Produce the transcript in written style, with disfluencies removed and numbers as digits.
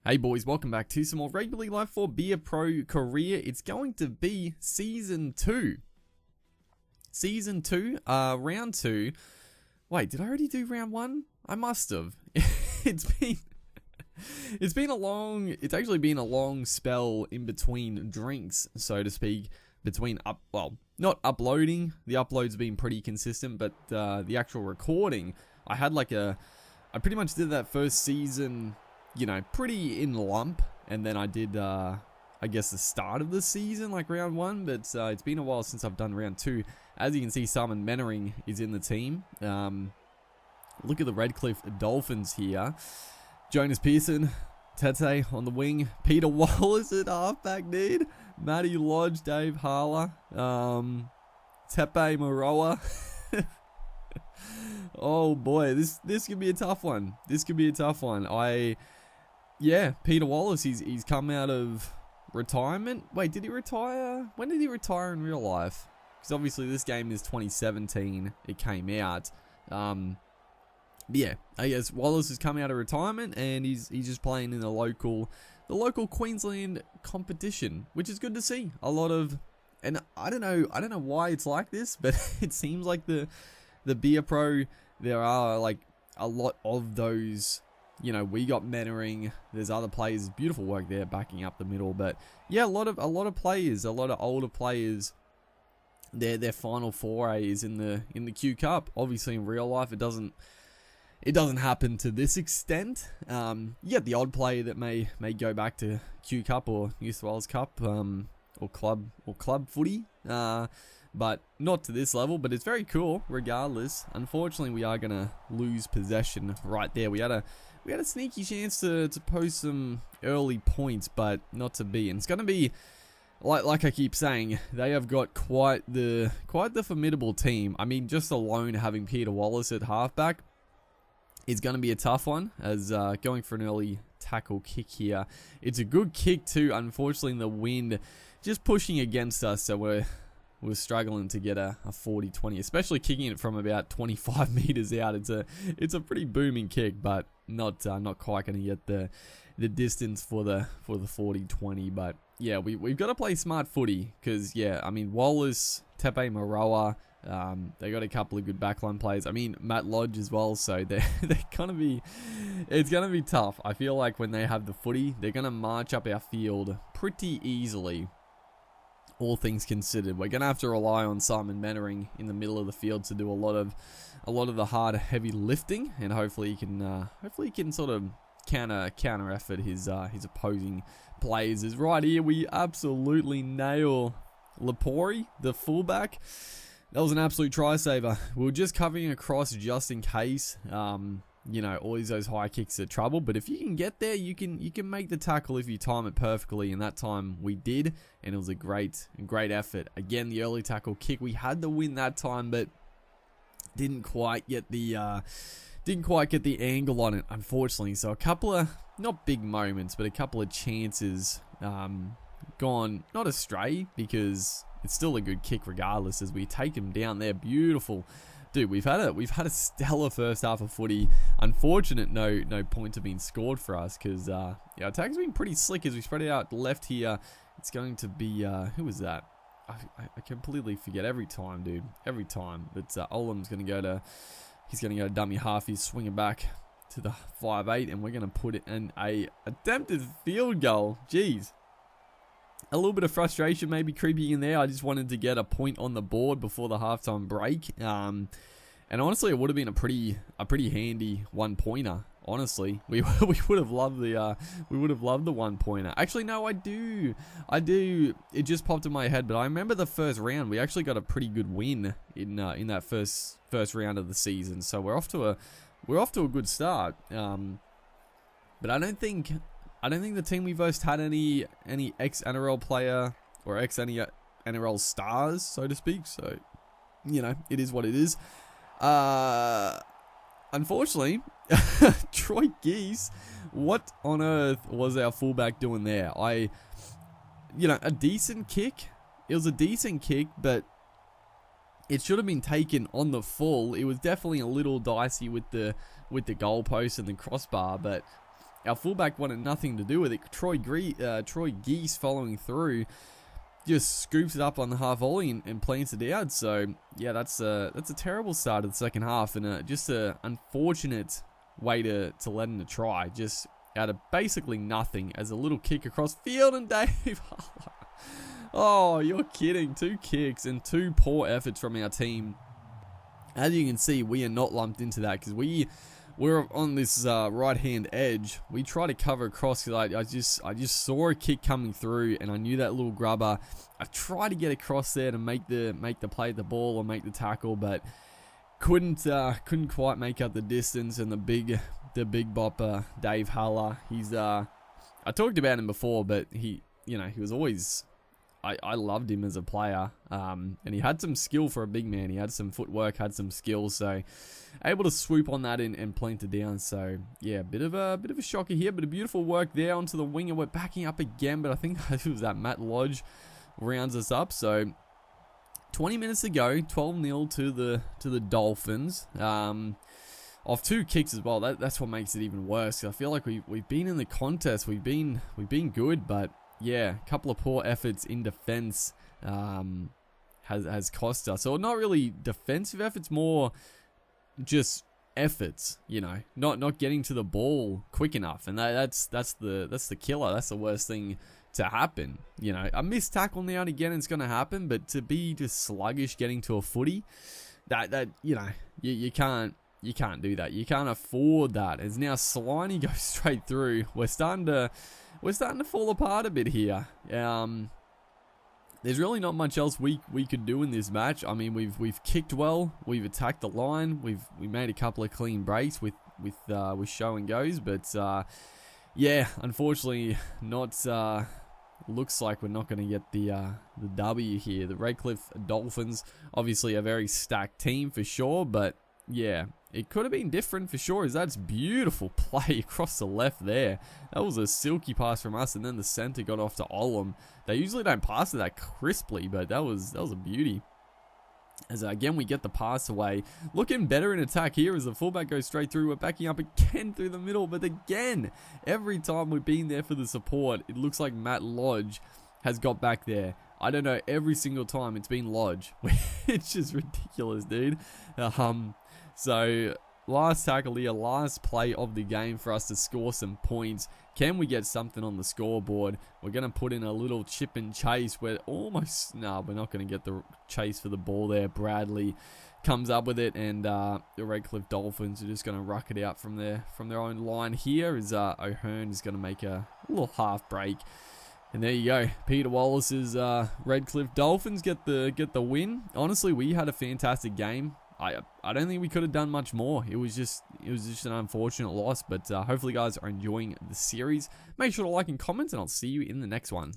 Hey boys, welcome back to some more Rugby League Live for Be a Pro career. It's going to be Season 2. Season 2, Round 2. Wait, did I already do Round 1? I must have. It's actually been a long spell in between drinks, so to speak, between not uploading. The upload's been pretty consistent, but the actual recording, I pretty much did that first season, pretty in lump, and then I did, I guess, the start of the season, like Round 1, but it's been a while since I've done Round 2. As you can see, Simon Mannering is in the team. Look at the Redcliffe Dolphins here. Jonas Pearson, Tete on the wing, Peter Wallace at halfback, dude. Matty Lodge, Dave Harler, Tepe Maroa. Oh boy, this could be a tough one. Peter Wallace, he's come out of retirement. Wait, did he retire? When did he retire in real life? Because obviously this game is 2017. It came out. I guess Wallace has come out of retirement and he's just playing in the local Queensland competition, which is good to see. And I don't know why it's like this, but it seems like the Be a Pro, there are like a lot of those. We got Mannering. There's other players. Beautiful work there, backing up the middle. But yeah, a lot of players, a lot of older players. Their final foray is in the Q Cup. Obviously, in real life, it doesn't happen to this extent. You get the odd player that may go back to Q Cup or New South Wales Cup, or club footy. But not to this level, but it's very cool regardless. Unfortunately, we are going to lose possession right there. We had a sneaky chance to post some early points, but not to be. And it's going to be, like I keep saying, they have got quite the formidable team. I mean, just alone having Peter Wallace at halfback is going to be a tough one, as going for an early tackle kick here. It's a good kick too. Unfortunately, the wind just pushing against us, so we're struggling to get a 40-20, especially kicking it from about 25 meters out. It's a pretty booming kick, but not quite going to get the distance for the 40-20. But yeah, we've got to play smart footy, because Wallace, Tepe Maroa, they got a couple of good backline players. I mean, Matt Lodge as well, so it's gonna be tough. I feel like when they have the footy, they're gonna march up our field pretty easily. All things considered, we're gonna have to rely on Simon Mannering in the middle of the field to do a lot of the hard, heavy lifting, and hopefully he can sort of counter effort his opposing players. Is right here we absolutely nail Lapori, the fullback. That was an absolute try saver. We were just covering across just in case. Always those high kicks are trouble, but if you can get there, you can make the tackle if you time it perfectly, and that time we did, and it was a great effort. Again, the early tackle kick, we had the win that time, but didn't quite get the angle on it, unfortunately. So a couple of, not big moments, but a couple of chances gone not astray, because it's still a good kick regardless, as we take him down there. Beautiful. Dude, we've had a stellar first half of footy. Unfortunate, no points have been scored for us, because our attack's been pretty slick as we spread it out left here. It's going to be who was that? I completely forget every time, dude. Every time. But Olam's going to go to dummy half. He's swinging back to the 5'8", and we're going to put it in a attempted field goal. Jeez. A little bit of frustration maybe creeping in there. I just wanted to get a point on the board before the halftime break. And honestly, it would have been a pretty handy 1-pointer. Honestly, we would have loved the 1-pointer. Actually, no, I do. It just popped in my head, but I remember the first round. We actually got a pretty good win in that first round of the season. So we're off to a good start. But I don't think the team we've versed had any ex-NRL player or ex-NRL stars, so to speak. So, it is what it is. Unfortunately, Troy Geese, what on earth was our fullback doing there? A decent kick. It was a decent kick, but it should have been taken on the full. It was definitely a little dicey with the goalpost and the crossbar, but our fullback wanted nothing to do with it. Troy Geese following through, just scoops it up on the half volley and plants it out. So yeah, that's a terrible start of the second half, and just a unfortunate way to let in a try, just out of basically nothing, as a little kick across field, and Dave. Oh, you're kidding! 2 kicks and 2 poor efforts from our team. As you can see, we are not lumped into that because we're on this right hand edge. We try to cover across because I just saw a kick coming through, and I knew that little grubber. I tried to get across there to make the play at the ball or make the tackle, but couldn't quite make up the distance. And the big bopper Dave Haller, he's I talked about him before, but he was always, I loved him as a player, and he had some skill for a big man. He had some footwork, had some skills, so able to swoop on that and plant it down. So yeah, bit of a shocker here, but a beautiful work there onto the wing, and we're backing up again. But I think it was that Matt Lodge rounds us up. So 20 minutes to go, 12-0 to the Dolphins. Off 2 kicks as well. That's what makes it even worse. I feel like we've been in the contest. We've been good, but yeah, a couple of poor efforts in defense has cost us. So not really defensive efforts, more just efforts. Not getting to the ball quick enough, and that's the killer. That's the worst thing to happen. A missed tackle now and again, it's going to happen, but to be just sluggish getting to a footy, that you can't do that. You can't afford that. As now Sliney goes straight through. We're starting to fall apart a bit here. There's really not much else we could do in this match. I mean, we've kicked well, we've attacked the line, we made a couple of clean breaks with show and goes, but yeah, unfortunately, not. Looks like we're not going to get the W here. The Redcliffe Dolphins, obviously a very stacked team for sure, but yeah, it could have been different for sure. As that's beautiful play across the left there. That was a silky pass from us, and then the center got off to Olam. They usually don't pass it that crisply, but that was a beauty. As again, we get the pass away. Looking better in attack here as the fullback goes straight through. We're backing up again through the middle, but again, every time we've been there for the support, it looks like Matt Lodge has got back there. I don't know, every single time it's been Lodge. It's just ridiculous, dude. So last tackle here, last play of the game for us to score some points. Can we get something on the scoreboard? We're going to put in a little chip and chase. We're almost, no, we're not going to get the chase for the ball there. Bradley comes up with it, and the Redcliffe Dolphins are just going to ruck it out from their own line here, as O'Hearn is going to make a little half break. And there you go. Peter Wallace's Redcliffe Dolphins get the win. Honestly, we had a fantastic game. I don't think we could have done much more. It was just an unfortunate loss, but hopefully you guys are enjoying the series. Make sure to like and comment, and I'll see you in the next one.